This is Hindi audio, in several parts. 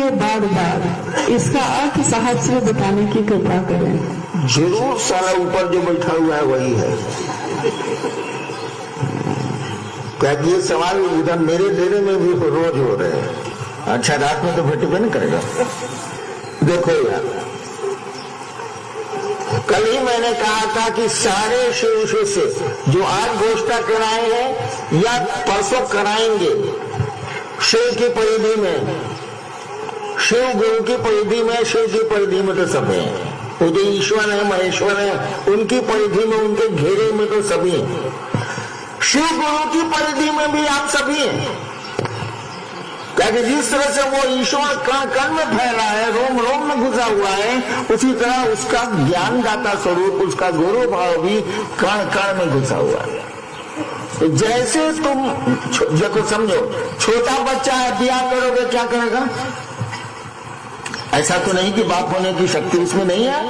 है बार बार, इसका अर्थ साहब से बताने की कृपा करें। जरूर साला ऊपर जो बैठा हुआ है वही है। क्या ये सवाल उधर मेरे डेरे में भी रोज हो रहे हैं। अच्छा, रात में तो भेटे नहीं करेगा। देखो यार, कल ही मैंने कहा था कि सारे शिव से जो आज घोषणा कराए हैं या परसों कराएंगे, शिव की परिधि में, शिव गुरु की परिधि में, शिव की परिधि में तो सभी हैं। तो जो ईश्वर है, महेश्वर है, उनकी परिधि में, उनके घेरे में तो सभी हैं। शिव गुरु की परिधि में भी आप सभी हैं। क्योंकि जिस तरह से वो ईश्वर कण कण में फैला है, रोम रोम में घुसा हुआ है, उसी तरह उसका ज्ञान दाता स्वरूप, उसका गुरु भाव भी कण कण में घुसा हुआ है। तो जैसे तुम देखो, समझो छोटा बच्चा है, ब्याह करोगे क्या करेगा? ऐसा तो नहीं कि बाप होने की शक्ति उसमें नहीं है।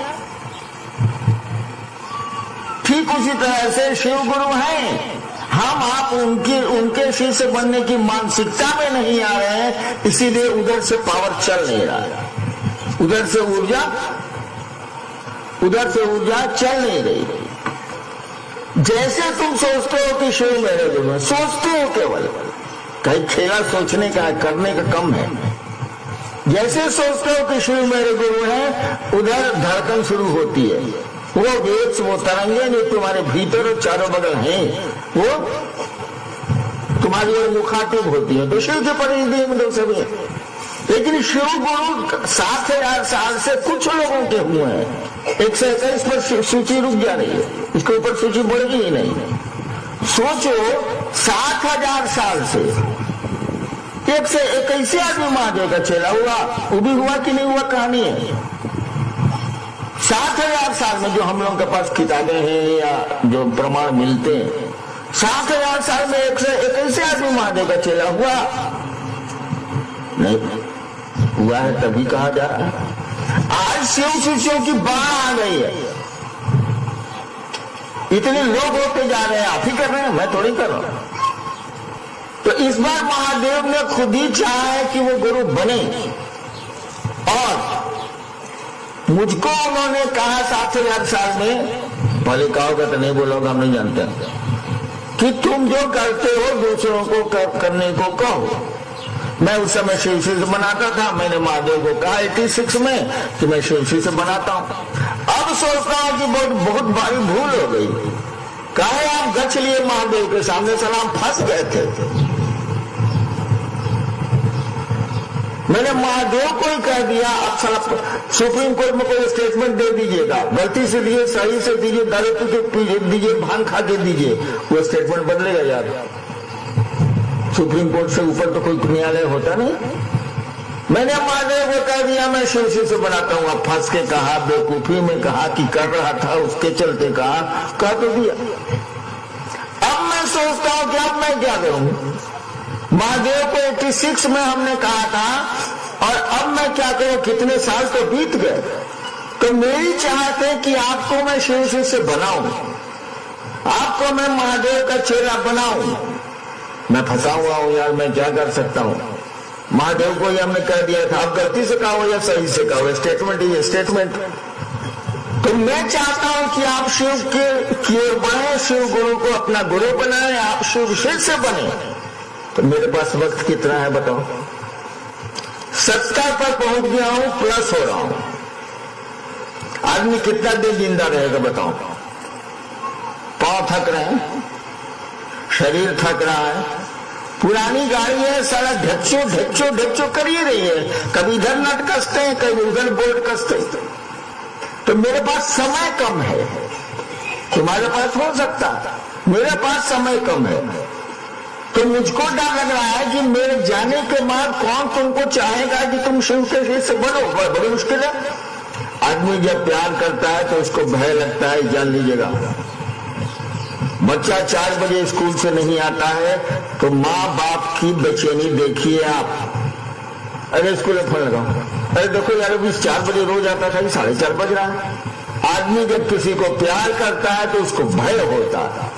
ठीक उसी तरह से शिव गुरु हैं, हम आप उनके शिष्य बनने की मानसिकता में नहीं आ रहे हैं, इसीलिए उधर से पावर चल नहीं रहा है, उधर से ऊर्जा चल नहीं रही। जैसे तुम सोचते हो कि शिव मेरे गुरु है, सोचते हो केवल, कहीं खेला सोचने का, करने का कम है। जैसे सोचते हो कि शिव मेरे गुरु है, उधर धड़कन शुरू होती है। वो वेव्स, वो तरंगे जो तुम्हारे भीतर और चारों बगल हैं, वो तुम्हारी ओर मुखातिब होती है। तो शिव के परिधि में तो सभी, लेकिन शिव गुरु 7000 साल से कुछ लोगों के हुए हैं। 121 पर सूची रुक जा रही है, इसके ऊपर सूची बढ़ेगी ही नहीं। सोचो 7000 साल से 121 आदमी महादेव का चेला हुआ, वो भी हुआ कि नहीं हुआ, कहानी है। 7000 साल में जो हम लोगों के पास किताबें हैं या जो प्रमाण मिलते हैं, 7000 साल में 121 आदमी महादेव का चेला हुआ नहीं हुआ है, तभी कहा जा रहा है। आज शिव शिष्यों की बाढ़ आ गई है, इतने लोग होते जा रहे हैं। आप ही कर रहे हैं, मैं थोड़ी कर रहा हूं। तो इस बार महादेव ने खुद ही चाहा है कि वो गुरु बने, और मुझको उन्होंने कहा 7000 साल में, भले कहोगे तो नहीं बोलोगे, हम नहीं जानते, कि तुम जो करते हो दूसरों को करने को कहो। मैं उस समय शिव से बनाता था, मैंने महादेव को कहा 86 में कि मैं शिव से बनाता हूं। अब सोचता हूं कि बहुत भारी भूल हो गई। कहे आप गच लिए महादेव के सामने, सलाम फंस गए थे। मैंने महादेव को ही कह दिया, अब सुप्रीम कोर्ट में कोई स्टेटमेंट दे दीजिएगा, गलती से दीजिए, सही से दीजिए, दारू दीजिए, भांग खा के दीजिए, वो स्टेटमेंट बदलेगा यार। सुप्रीम कोर्ट से ऊपर तो कोई न्यायालय होता नहीं। मैंने महादेव को कह दिया मैं शिव से बनाता हूं। अब फंस के कहा, बेवकूफी में कहा कि कर रहा था, उसके चलते कहा, कह तो दिया। अब मैं सोचता हूं कि अब मैं क्या करूं। महादेव को 86 में हमने कहा था, और अब मैं क्या करूं, कितने साल तो बीत गए। तो मेरी चाहत है कि आपको मैं शिव से बनाऊं, आपको मैं महादेव का चेला बनाऊं। मैं फंसा हुआ हूं यार, मैं क्या कर सकता हूं। महादेव को ही हमने कह दिया था, आप गलती से कहो या सही से कहो, स्टेटमेंट ही है स्टेटमेंट। तो मैं चाहता हूं कि आप शिव की ओर बढ़े, शिव गुरु को अपना गुरु बनाए, आप शिव से बने। तो मेरे पास वक्त कितना है बताओ? 70 पर पहुंच गया हूं, प्लस हो रहा हूं। आदमी कितना दिन जिंदा रहेगा बताओ? पांव थक रहे हैं, शरीर थक रहा है, पुरानी गाड़ी है, सारा ढच्चो ढच्चो ढच्चो कर ही रही है, कभी इधर नट कसते हैं, कभी उधर बोल्ट कसते हैं। तो मेरे पास समय कम है, तुम्हारे पास हो सकता, मेरे पास समय कम है। तो मुझको डर लग रहा है कि मेरे जाने के बाद कौन तुमको चाहेगा कि तुम शिव के शिष्य बनो। बड़ी मुश्किल है। आदमी जब प्यार करता है तो उसको भय लगता है, जान लीजिएगा। बच्चा 4 बजे स्कूल से नहीं आता है तो माँ बाप की बेचैनी देखिए आप। अरे स्कूल में फोन लगाओ, अरे देखो यार अभी 4 बजे रोज आता था, 4:30 बज रहा है। आदमी जब किसी को प्यार करता है तो उसको भय होता है।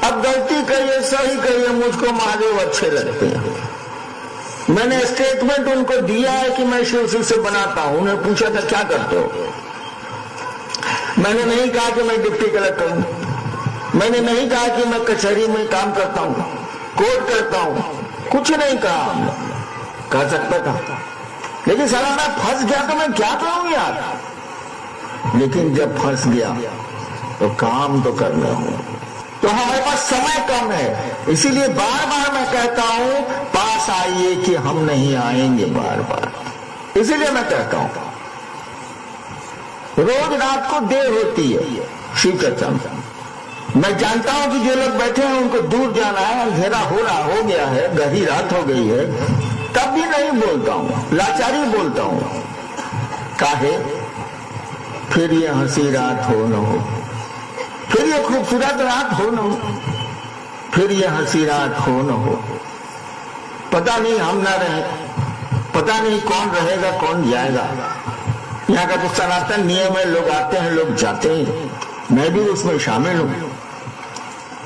अब गलती करिए सही करिए, मुझको महादेव अच्छे लगते हैं, मैंने स्टेटमेंट उनको दिया है कि मैं शिव से बनाता हूं। उन्हें पूछा था क्या करते हो, मैंने नहीं कहा कि मैं डिप्टी कलेक्टर हूं, मैंने नहीं कहा कि मैं कचहरी में काम करता हूं, कोर्ट करता हूं, कुछ नहीं कहा। कह सकता था, लेकिन साला मैं फंस गया तो मैं क्या करूं यार। लेकिन जब फंस गया तो काम तो करना हो, तो हमारे पास समय कम है, इसीलिए बार बार मैं कहता हूं पास आइए कि हम नहीं आएंगे बार बार। इसीलिए मैं कहता हूं रोज रात को देर होती है शिव चर्चा में। मैं जानता हूं कि जो लोग बैठे हैं उनको दूर जाना है, अंधेरा हो गया है, गहरी रात हो गई है, तब भी नहीं बोलता हूं, लाचारी बोलता हूं। काहे, फिर ये हंसी रात हो न हो, फिर ये खूबसूरत रात हो न हो, फिर ये हंसी रात हो न हो। पता नहीं हम ना रहे, पता नहीं कौन रहेगा कौन जाएगा। यहाँ का तो सनातन नियम है, लोग आते हैं लोग जाते हैं, मैं भी उसमें शामिल हूं।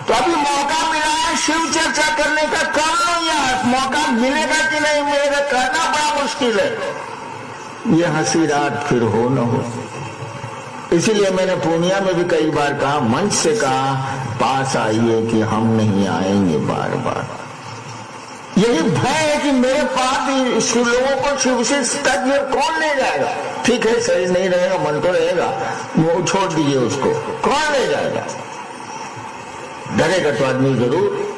तो अभी मौका मिला है शिव चर्चा करने का, कर लो यार। मौका मिलेगा कि नहीं मिलेगा कहना बड़ा मुश्किल है। ये हंसी रात फिर हो न हो। इसीलिए मैंने पूर्णिया में भी कई बार कहा, मंच से कहा, पास आइए कि हम नहीं आएंगे बार बार। यही भय है कि मेरे पास लोगों को शिव से तक कौन ले जाएगा। ठीक है, शरीर नहीं रहेगा, मन तो रहेगा, वो छोड़ दीजिए उसको, कौन ले जाएगा। डरेगा तो आदमी जरूर।